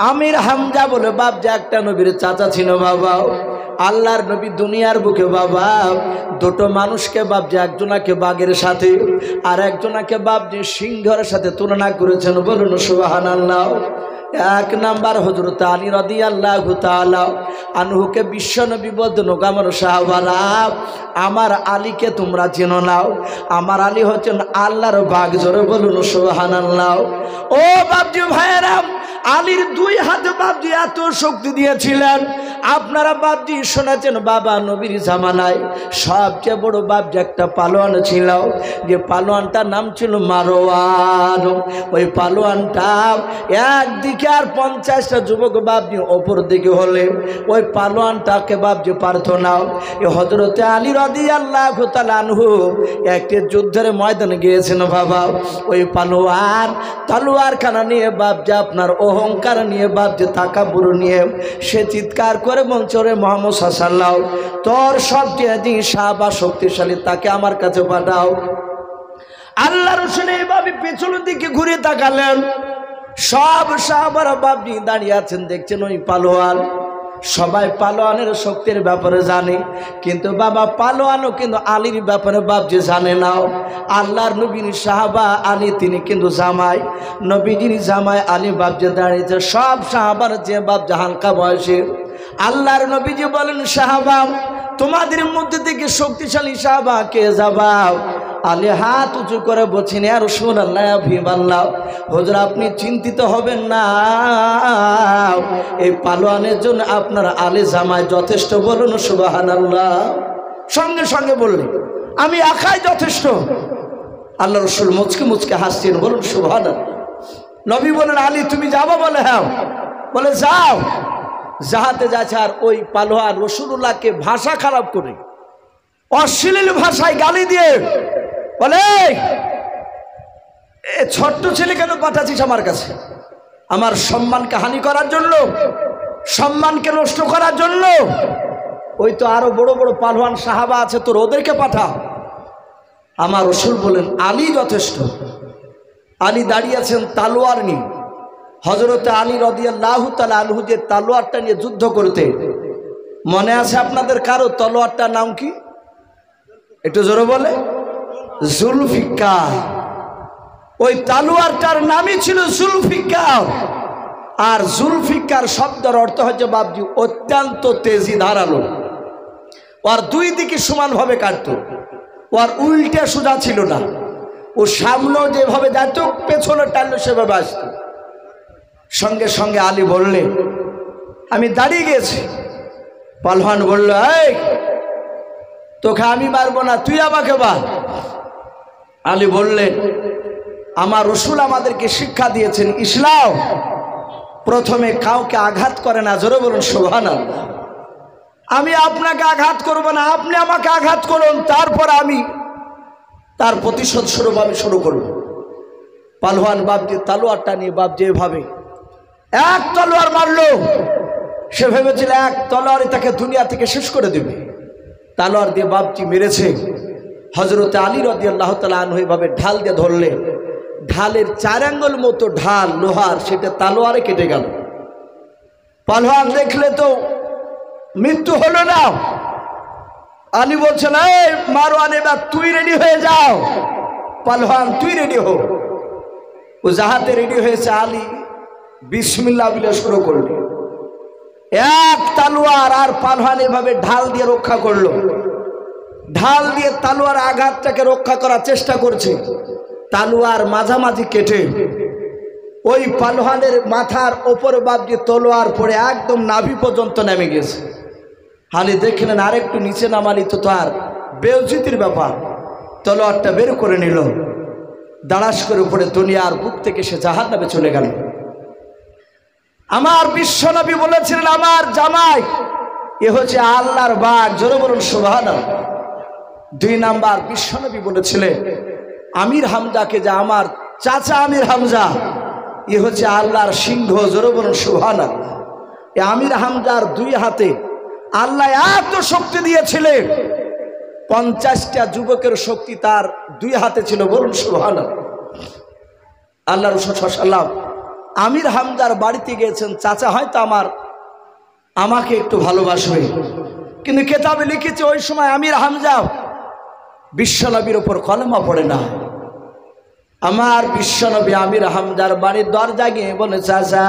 আমির হামজা বলে বাপজি একটা নবীর চাচা ছিল বাবা। আল্লাহর নবী দুনিয়ার বুকে বাবা দুটো মানুষকে বাপজি, একজনাকে বাঘের সাথে আর একজনাকে বাপজি সিংহের সাথে তুলনা করেছেন। বলুন সুবহানাল্লাহ। এক নাম্বার হযরত আলী রাদিয়াল্লাহু তাআলা আনহুকে বিশ্বনবী বলতেন, আমার সাহাবারা, আমার আলীকে তোমরা চেনো নাও, আমার আলী হচ্ছেন আল্লাহর বাঘ। জোরে বলুন সুবহানাল্লাহ। ও বাপজি ভাইয়েরা, আলীর দুই হাতে বাপজি এত শক্তি দিয়েছিলেন। আপনারা বাপজি শোনাচ্ছেন বাবা নবীর জামানায় সবচেয়ে বড় বাপজি একটা পালোয়ান ছিল, যে পালোয়ানটার নাম ছিল মারওয়ান। ওই পালোয়ানটা একদিকে আর 50টা যুবক বাপজি অপর দিকে হলে ওই পালোয়ানটাকে বাপজি পারত না। এই হযরতে আলী রাদিয়াল্লাহু তাআলা আনহু একটি যুদ্ধের ময়দানে গিয়েছেন বাবা। ওই পালোয়ান তলোয়ার খানা নিয়ে বাপজি, আপনার অহংকার নিয়ে বাপজি, তাকাব্বুর নিয়ে সে চিৎকার করে বলছে, রে মুহাম্মদ সাল্লাল্লাহু, তোর সবচেয়ে যে সাহাবা শক্তিশালী তাকে আমার কাছে পাঠাও। আল্লাহ রাসূল এইভাবে পেছনের দিকে ঘুরে তাকালেন, সব সাহাবারা বাপজি দাঁড়িয়ে আছেন, দেখছেন ওই পালোয়ান। সবাই পালোয়ানের শক্তির ব্যাপারে জানে, কিন্তু বাবা পালোয়ানও কিন্তু আলীর ব্যাপারে বাপজি জানে না। আল্লাহর নবীর সাহাবা আলী, তিনি কিন্তু জামাই, নবীজির জামাই আলী বাপজি দাঁড়িয়েছে। সব সাহাবার যে বাপজি হালকা বয়সে। আল্লাহর নবীজি বলেন, সাহাবা তোমাদের মধ্যে থেকে শক্তিশালী সাহাবা কে যাবাও? আলী হাত উঁচু করে বলছেন, ইয়া রাসূলুল্লাহ, হাবিবাল্লাহ, হুজুর আপনি চিন্তিত হবেন না, এই পালোয়ানের জন্য আপনার আলী জামাই যথেষ্ট। বলুন সুবহানাল্লাহ। সঙ্গে সঙ্গে বললেন, আমি একাই যথেষ্ট। আল্লাহ রাসূল মুচকে মুচকে হাসছেন। বলুন সুবহানাল্লাহ। নবী বলেন, আলী তুমি যাবো? বলে হ্যাঁ। বলে যাও। যাহাতে যাচ্ছে, আর ওই পালোয়ান রাসূলুল্লাহকে ভাষা খারাপ করে, অশ্লীল ভাষায় গালি দিয়ে বলে, এ ছোট্ট ছেলে কেন পাঠাচ্ছিস আমার কাছে? আমার সম্মানকে হানি করার জন্য, সম্মানকে নষ্ট করার জন্য? ওই তো আরো বড় বড় পালোয়ান সাহাবা আছে, তোর ওদেরকে পাঠা। আমার রাসূল বলেন, আলী যথেষ্ট। আলী দাঁড়িয়ে আছেন তালোয়ার নিয়ে। হযরতে আলী রাদিয়াল্লাহু তাআলা আনহু যে তলোয়ারটা নিয়ে যুদ্ধ করতে, মনে আছে আপনাদের কারো? তলোয়ারটার নাম কি? একটু জোরে বলে। জুলফিকার। ওই তলোয়ারটার নামই ছিল জুলফিকার। আর জুলফিকার শব্দের অর্থ হচ্ছে বাপজি অত্যন্ত তেজি, ধারালো। ওর দুই দিকে সমানভাবে কাটত, ওর উল্টে সোজা ছিল না। ও সামনেও যেভাবে যেত, পেছনে টানলো সেভাবে আসত। সঙ্গে সঙ্গে আলী বললেন, আমি দাঁড়িয়ে গেছি। পালোয়ান বলল, এই তোকে আমি মারবো না, তুই আমাকে মার। আলী বললেন, আমার রাসূল আমাদেরকে শিক্ষা দিয়েছেন, ইসলাম প্রথমে কাউকে আঘাত করে না। জোরে বলুন সুবহানাল্লাহ। আমি আপনাকে আঘাত করব না, আপনি আমাকে আঘাত করুন, তারপর আমি তার প্রতিশোধ স্বরূপ আমি শুরু করব। পালোয়ান বাপজি তলোয়ারটা নিয়ে বাপজি এভাবে এক তলোয়ার মারলো। সে ভেবেছিল এক তলোয়ারই তাকে দুনিয়া থেকে শেষ করে দেবে। তলোয়ার দিয়ে বাপজি মেরেছে। হযরতে আলী রাদিয়াল্লাহু তাআলা আনহু এভাবে ঢাল দিয়ে ধরলেন। ঢালের 4 আঙ্গুল মতো ঢাল লোহার, সেটা তালোয়ারে কেটে গেল। পালোয়ান দেখলে তো মৃত্যু হলো না। আলী বলছেন, এই মারওয়ান এবার তুই রেডি হয়ে যাও, পালোয়ান তুই রেডি হো। ও যাহাতে রেডি হয়েছে, আলী বিসমিল্লাহ বলে শুরু করল। এক তালোয়ার আর পালোয়ান এভাবে ঢাল দিয়ে রক্ষা করলো। ঢাল দিয়ে তালোয়ার আঘাতটাকে রক্ষা করার চেষ্টা করছে। তালোয়ার মাঝামাঝি কেটে ওই পালোয়ানের মাথার ওপর বাবজি তলোয়ার পড়ে একদম নাভি পর্যন্ত নেমে গেছে। আলী দেখলেন আরেকটু নিচে নামালি তো তার বেউজিতির ব্যাপার। তলোয়ারটা বের করে নিল, দাঁড়াস করে পড়ে দুনিয়ার বুক থেকে সে জাহান্নামে চলে গেল। আমার বিশ্বনবী বলেছিলেন, আমার জামাই এ হচ্ছে আল্লাহর বাঘ, জোরে বলুন সুবহানাল্লাহ। 2 নাম্বার বিশ্বনবী বলেছিলেন আমির হামজাকে, যে আমার চাচা আমির হামজা এ হচ্ছে আল্লাহর সিংহ, জোরে বলুন সুবহানাল্লাহ। এ আমির হামজার 2 হাতে আল্লাহ এত শক্তি দিয়েছিলেন, 50টা যুবকের শক্তি তার 2 হাতে ছিল, বলুন সুবহানাল্লাহ। আল্লাহ রাসূল সাল্লাল্লাহু আলাইহি ওয়াসাল্লাম আমির হামজার বাড়িতে গিয়েছেন, চাচা হয়তো আমাকে একটু ভালোবাসবে, কিন্তু কেতাবে লিখেছে ওই সময় আমির হামজা বিশ্বনবীর উপর কলেমা পড়ে না। আমার বিশ্বনবী আমির হামজার বাড়ির দরজা গিয়ে বলে, চাচা।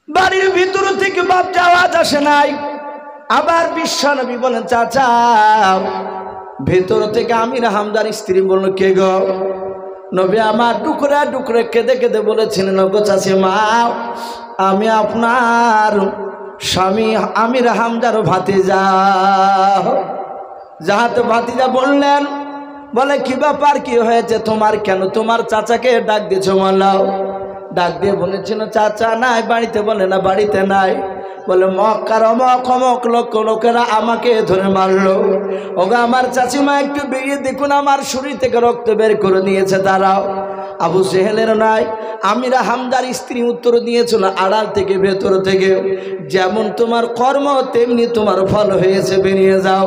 বাড়ির ভিতর থেকে বাপ আওয়াজ আসে নাই। আবার বিশ্বনবী বলেন, চাচা। ভেতর থেকে আমির হামজার স্ত্রী বলল, কে গো? নবী আমার টুকরা টুকরে কেঁদে কেঁদে বলেছিলেন, গো চাচি মা, আমি আপনার স্বামী আমির হামজার ভাতিজা। যাহাতে ভাতিজা বললেন, বলে কি ব্যাপার, কি হয়েছে তোমার, কেন তোমার চাচাকে ডাক দিয়েছো? মালাও ডাক দিয়ে বলেছিল, চাচা নাই বাড়িতে। বলে না, বাড়িতে নাই। বলে মক্কার অমক অমক লোকেরা আমাকে ধরে মারলো। ওগো আমার চাচিমা একটু বেরিয়ে দেখুন, আমার শরীর থেকে রক্ত বের করে নিয়েছে। দাঁড়াও। আবু জেহেলের নাই আমির হামজার স্ত্রী উত্তর দিয়েছিল, আড়াল থেকে ভেতর থেকে, যেমন তোমার কর্ম তেমনি তোমার ফল হয়েছে, বেরিয়ে যাও।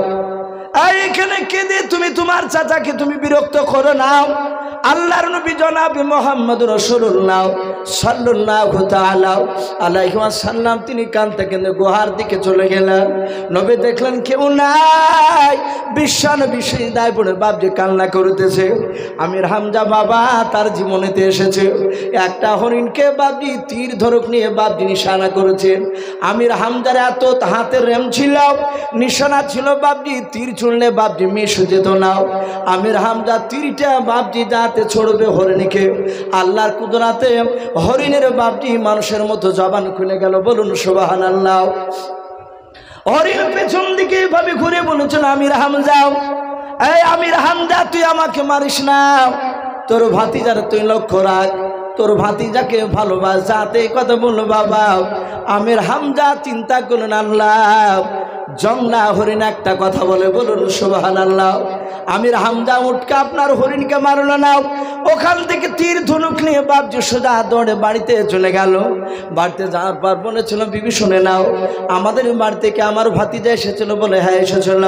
এখানে কেঁদে তুমি তোমার চাচাকে তুমি বিরক্ত করো না। আল্লাহর নবী জনাব মুহাম্মদ রাসূলুল্লাহ সাল্লাল্লাহু তাআলা আলাইহি ওয়াসাল্লাম তিনি কাঁদতে কাঁদতে গুহার দিকে চলে গেলেন। নবী দেখলেন কেউ নাই। বিশ্বনবী সিজদায় পড়ে বাপজি কান্না করতেছে। আমির হামজা বাবা তার জীবনেতে এসেছে, একটা হরিণকে বাপজি তীর ধরক নিয়ে বাপজি নিশানা করেছেন। আমির হামজার এত হাতের রেম ছিল, নিশানা ছিল, বাপজি তীর ছুড়লে বাপজি মিশ যেত না। আমির হামজা তীরটা বাপজি যাতে ছড়বে হরিণীকে, আল্লাহর কুদরাতে হরিণের বাপজি মানুষের মতো জবান খুলে গেল, বলুন সুবহানাল্লাহ। হরিণ পেছন দিকে এভাবে ঘুরে বলেছিল, আমির হামজা, এই আমির হামজা তুই আমাকে মারিস না, তোর ভাতিজার তুই লক্ষ্য রাখ, তোর ভাতিজাকে ভালোবাস। যাতে কথা বললো বাবা। আমির হামজা চিন্তা করলেন, আল্লাহ জংলা হরিণ একটা কথা বলে, বলুন সুবহানাল্লাহ। আমির হামজা উঠকে আপনার হরিণকে মারলো না। ওখান থেকে তীর ধনুক নিয়ে বাপজি সোজা দৌড়ে বাড়িতে চলে গেল। বাড়িতে যাওয়ার পর বলেছিল, বিবি শুনে নাও, আমাদের বাড়ি থেকে আমার ভাতিজা এসেছিল। বলে হ্যাঁ এসেছিল।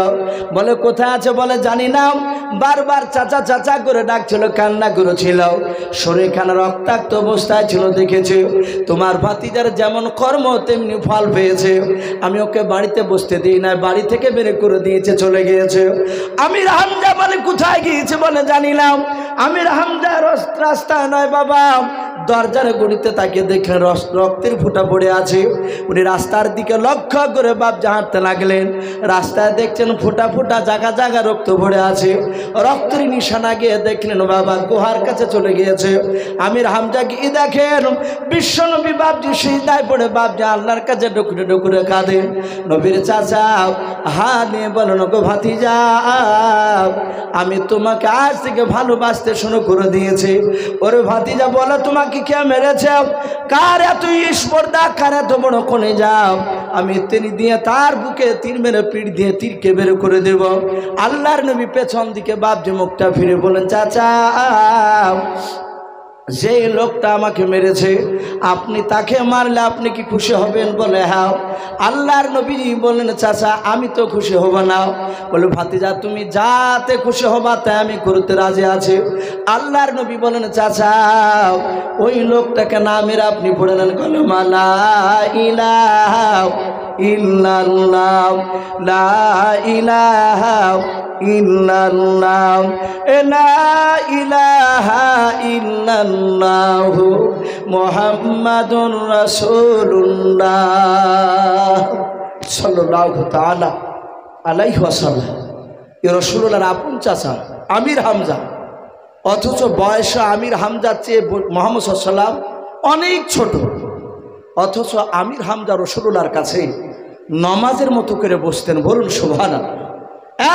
বলে কোথায় আছে? বলে জানি না। বারবার চাচা চাচা করে ডাকছিল, কান্না করেছিল, শরীরখানা রক্তাক্ত অবস্থায় ছিল। দেখেছে তোমার ভাতিজার যেমন কর্ম তেমনি ফল পেয়েছে। আমি ওকে বাড়িতে বসতে দিই না, বাড়ি থেকে বের করে দিয়েছে, চলে গিয়েছে। আমির হামজা বলে কোথায় গিয়েছে? বলে জানি না। আমির হামজা রাস্তায় নয় বাবা, দরজার গড়িতে তাকে দেখলেন রক্তের ফুটা পড়ে আছে। উনি রাস্তার দিকে লক্ষ্য করে বাপজি হাঁটতে লাগলেন। রাস্তায় দেখছেন ফুটা ফুটা জায়গা জায়গা রক্ত পড়ে আছে। রক্তের নিশানা গিয়ে দেখলেন বাবা গুহার কাছে চলে গিয়েছে। আমির হামজা গিয়ে দেখেন বিশ্বনবী বাপজি সিজদায় পড়ে বাপজি আল্লাহর কাছে ডুকরে ডুকরে কাঁদেন। নবীর চাচা হা নিয়ে বলেন, গো ভাতিজা, আমি তোমাকে আজ থেকে ভালোবাসতে শুরু করে দিয়েছি। ওরে ভাতিজা বলো, তোমাকে কে মেরেছে? কার এত স্পর্ধা, কার এত বড় কোণে যাও? আমি তিনি দিয়ে তার বুকে তীর মেরে পিঠ দিয়ে তীরকে বের করে দেব। আল্লাহর নবী পেছন দিকে বাপজি মুখটা ফিরে বলেন, চাচা যে লোকটা আমাকে মেরেছে আপনি তাকে মারলে আপনি কি খুশি হবেন? বলে হ্যাঁ। আল্লাহর নবীজি বললেন চাচা আমি তো খুশি হব না। বলে ভাতিজা তুমি যাতে খুশি হবা তাই আমি করতে রাজি আছি। আল্লাহর নবী বলেন চাচা ওই লোকটাকে না মেরে আপনি পড়ে নেন কালেমা লা ইলাহা ইল্লাল্লাহ লা ইলাহা ইল্লাল্লাহ লা ইলাহা ইল্লাল্লাহু মুহাম্মাদুর রাসূলুল্লাহ সাল্লাল্লাহু তাআলা আলাইহি ওয়াসাল্লাম। এই রাসূলুল্লাহর আপন চাচা আমির হামজা, অথচ বয়সে আমির হামজার চেয়ে মুহাম্মদ সাল্লাল্লাহু আলাইহি ওয়াসাল্লাম অনেক ছোট, অথচ আমির হামজা রাসূলুল্লাহর কাছে নামাজের মতো করে বসতেন। বলুন সুবহানাল্লাহ।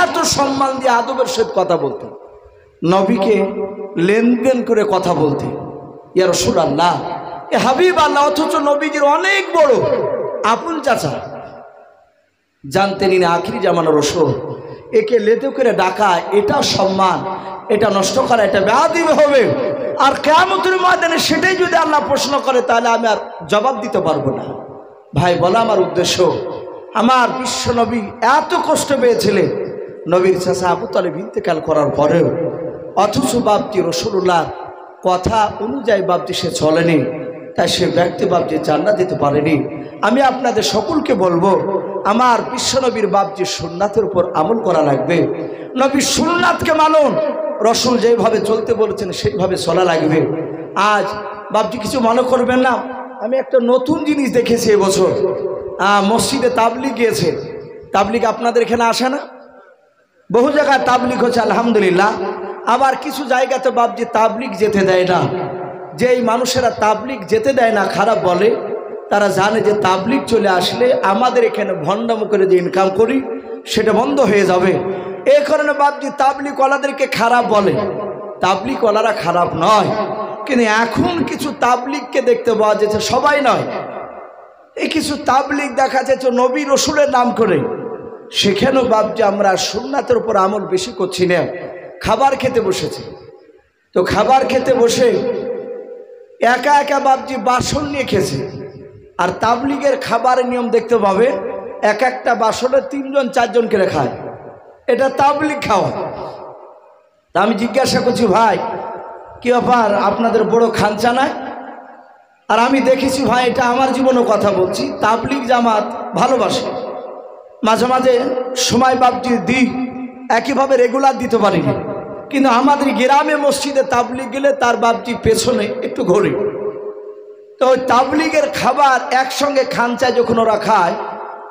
এত সম্মান দিয়ে আদবের সহিত কথা বলতেন, নবীকে লেনদেন করে কথা বলতেন। ইয়া রাসূলুল্লাহ এ হাবিব আল্লাহ, অথচ নবীজির অনেক বড় আপন চাচা। জানতেন ইনি আখিরি জামানার রাসূল, একে লেতে করে ডাকা এটা সম্মান, এটা নষ্ট করা এটা বেয়াদবি হবে। আর কিয়ামতের ময়দানে সেটাই যদি আল্লাহ প্রশ্ন করে তাহলে আমি আর জবাব দিতে পারবো না। ভাই বলা আমার উদ্দেশ্য, আমার বিশ্ব নবী এত কষ্ট পেয়েছিলেন নবীর চাচা আবু তালেব ইন্তেকাল করার পরেও, অথচ বাপজি রাসূলুল্লাহর কথা অনুযায়ী বাপজি সে চলেনি, তাই সে ব্যক্তি বাপজি জান্নাত দিতে পারেনি। আমি আপনাদের সকলকে বলবো আমার বিশ্বনবীর বাপজি সুন্নাতের উপর আমল করা লাগবে। নবীর সুন্নাতকে মানুন, রসুল যেভাবে চলতে বলেছেন সেইভাবে চলা লাগবে। আজ বাপজি কিছু মনে করবেন না, আমি একটা নতুন জিনিস দেখেছি এবছর। মসজিদে তাবলিগ গিয়েছে। তাবলিগ আপনাদের এখানে আসে না? বহু জায়গায় তাবলিগ হচ্ছে আলহামদুলিল্লাহ। আবার কিছু জায়গাতে বাপজি তাবলিগ যেতে দেয় না। যেই মানুষেরা তাবলিগ যেতে দেয় না খারাপ বলে, তারা জানে যে তাবলিগ চলে আসলে আমাদের এখানে ভণ্ডামো করে যে ইনকাম করি সেটা বন্ধ হয়ে যাবে। এই কারণে বাপজি তাবলিগওয়ালাদেরকে খারাপ বলে। তাবলিগওয়ালারা খারাপ নয়, কিন্তু এখন কিছু তাবলিগকে দেখতে পাওয়া যাচ্ছে, সবাই নয়, এই কিছু তাবলিগ দেখা যাচ্ছে নবী রসুলের নাম করে। সেখানেও বাপজি আমরা সুন্নাতের উপর আমল বেশি করছি না। খাবার খেতে বসেছি, তো খাবার খেতে বসে একা একা বাপজি বাসন নিয়ে খেয়েছে। আর তাবলিগের খাবারের নিয়ম দেখতে পাবে এক একটা বাসনে 3 জন 4 জন করে খায়, এটা তাবলিগ খাওয়া। তা আমি জিজ্ঞাসা করছি ভাই কি ব্যাপার, আপনাদের বড় খানচা নাই? আর আমি দেখেছি ভাই, এটা আমার জীবনের কথা বলছি, তাবলিগ জামাত ভালোবাসে, মাঝে মাঝে সময় বাপজি দিই, একইভাবে রেগুলার দিতে পারিনি। কিন্তু আমাদের গ্রামে মসজিদে তাবলিগ গেলে তার বাপজি পেছনে একটু ঘোরে। তো ওই তাবলিগের খাবার একসঙ্গে খানচায় যখন ওরা খায়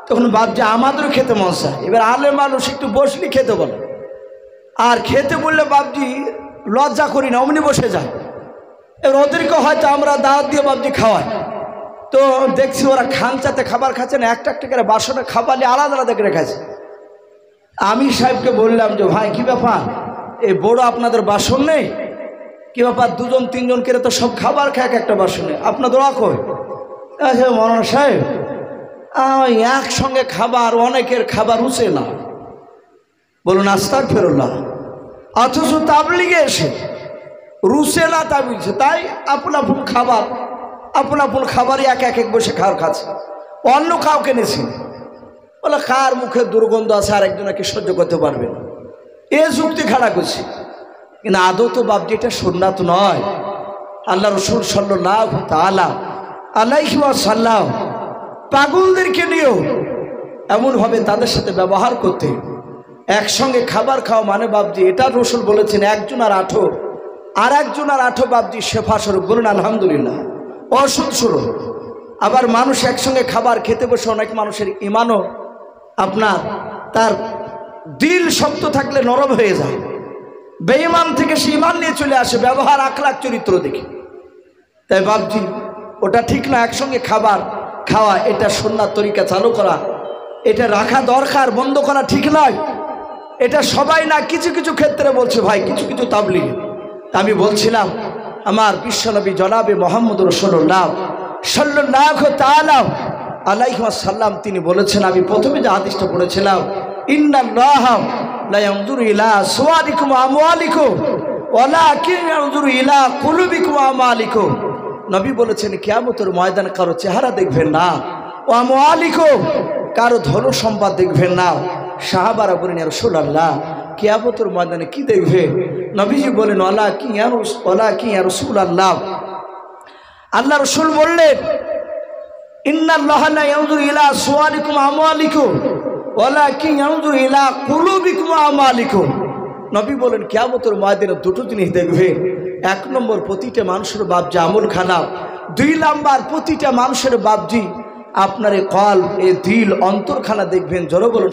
তখন বাপজি আমাদেরও খেতে মন চায়। এবার আলেম মানুষ একটু বসলি খেতে বলে, আর খেতে বললে বাপজি লজ্জা করি না, অমনি বসে যায়। এবার ওদেরকে হয়তো আমরা দাওয়াত দিয়ে বাপজি খাওয়াই, তো দেখছি ওরা খানচাতে খাবার খাচ্ছে না, একটা একটা করে বাসনে খাবার নিয়ে আলাদা আলাদা করে খাচ্ছে। আমি সাহেবকে বললাম যে ভাই কি ব্যাপার, এই বড় আপনাদের বাসন নেই? কি ব্যাপার, 2 জন 3 জন করে তো সব খাবার খায় একটা বাসনে, আপনার দোয়া কই? আচ্ছা মৌলানা সাহেব একসঙ্গে খাবার, অনেকের খাবার উঠে না। বলুন আস্তাগফিরুল্লাহ। অথচ তাবলিগে এসে রুসে না তাবলিগছে, তাই আপন আপন খাবার, আপন আপন খাবারই এক এক বসে খাওয়ার খাচ্ছে, অন্য কাউকে নিয়েছি। বলে কার মুখে দুর্গন্ধ আছে আর একজনকে সহ্য করতে পারবে না, এ যুক্তি খাড়া করছি। কিন্তু আদৌ তো বাপজি এটা সুন্নাত নয়। আল্লাহ রসুল সাল্লাল্লাহু তাআলা আলাইহি ওয়াসাল্লাম পাগলদেরকে নিয়েও এমনভাবে তাদের সাথে ব্যবহার করতে। একসঙ্গে খাবার খাওয়া মানে বাপজি, এটা রসুল বলেছেন একজন আর আঠো, আর একজন আর আঠো বাপজি শেফা স্বরূপ। বলুন আলহামদুলিল্লাহ, অসুখ স্বরূপ। আবার মানুষ একসঙ্গে খাবার খেতে বসে অনেক মানুষের ইমানও আপনার তার দিল শক্ত থাকলে নরম হয়ে যায়, বেঈমান থেকে সে ইমান নিয়ে চলে আসে ব্যবহার আখলাক চরিত্র দেখে। তাই বাপজি ওটা ঠিক না, একসঙ্গে খাবার খাওয়া এটা সুন্নাত তরিকা চালু করা, এটা রাখা দরকার, বন্ধ করা ঠিক নয়। এটা সবাই না, কিছু কিছু ক্ষেত্রে বলছে ভাই, কিছু কিছু তাবলিগে। আমি বলছিলাম আমার বিশ্বনবী জনাবে মুহাম্মদ রাসূলুল্লাহ সাল্লাল্লাহু তাআলা আলাইহি ওয়াসাল্লাম তিনি বলেছেন, আমি প্রথমে যে হাদিসটা পড়েছিলাম, ইন্নাল্লাহা লা ইয়ানজুরু ইলা সুওয়ারিকুম ওয়া আমওয়ালিকুম ওয়ালাকিন ইয়ানজুরু ইলা কুলুবিকুম ওয়া আমালিকুম। নবী বলেছেন কিয়ামতের ময়দানে কারো চেহারা দেখবেন না, ওয়া আমওয়ালিকুম, কারো ধন সম্পদ দেখবেন না। সাহাবারা বলেন ইয়া রাসূলুল্লাহ, কিয়ামতের ময়দানে কি দেখবেন? নবীজি বলেন ওয়ালাকিন ইয়া রাসূলুল্লাহ, আল্লাহ রাসূল বললেন ইন্নাল্লাহা লা ইয়ানজুরু ইলা সুওয়ারিকুম ওয়া আমওয়ালিকুম ওয়ালাকিন ইয়ানজুরু ইলা কুলুবিকুম ওয়া আমালিকুম। নবী বলেন কিয়ামতের ময়দানে দুটো জিনিস দেখবেন। এক নম্বর, প্রতিটা মানুষের বাপজি আমল খানা। দুই নাম্বার, প্রতিটা মানুষের বাপজি আপনার এই কলব, এই দিল, অন্তরখানা দেখবেন। জোরে বলুন।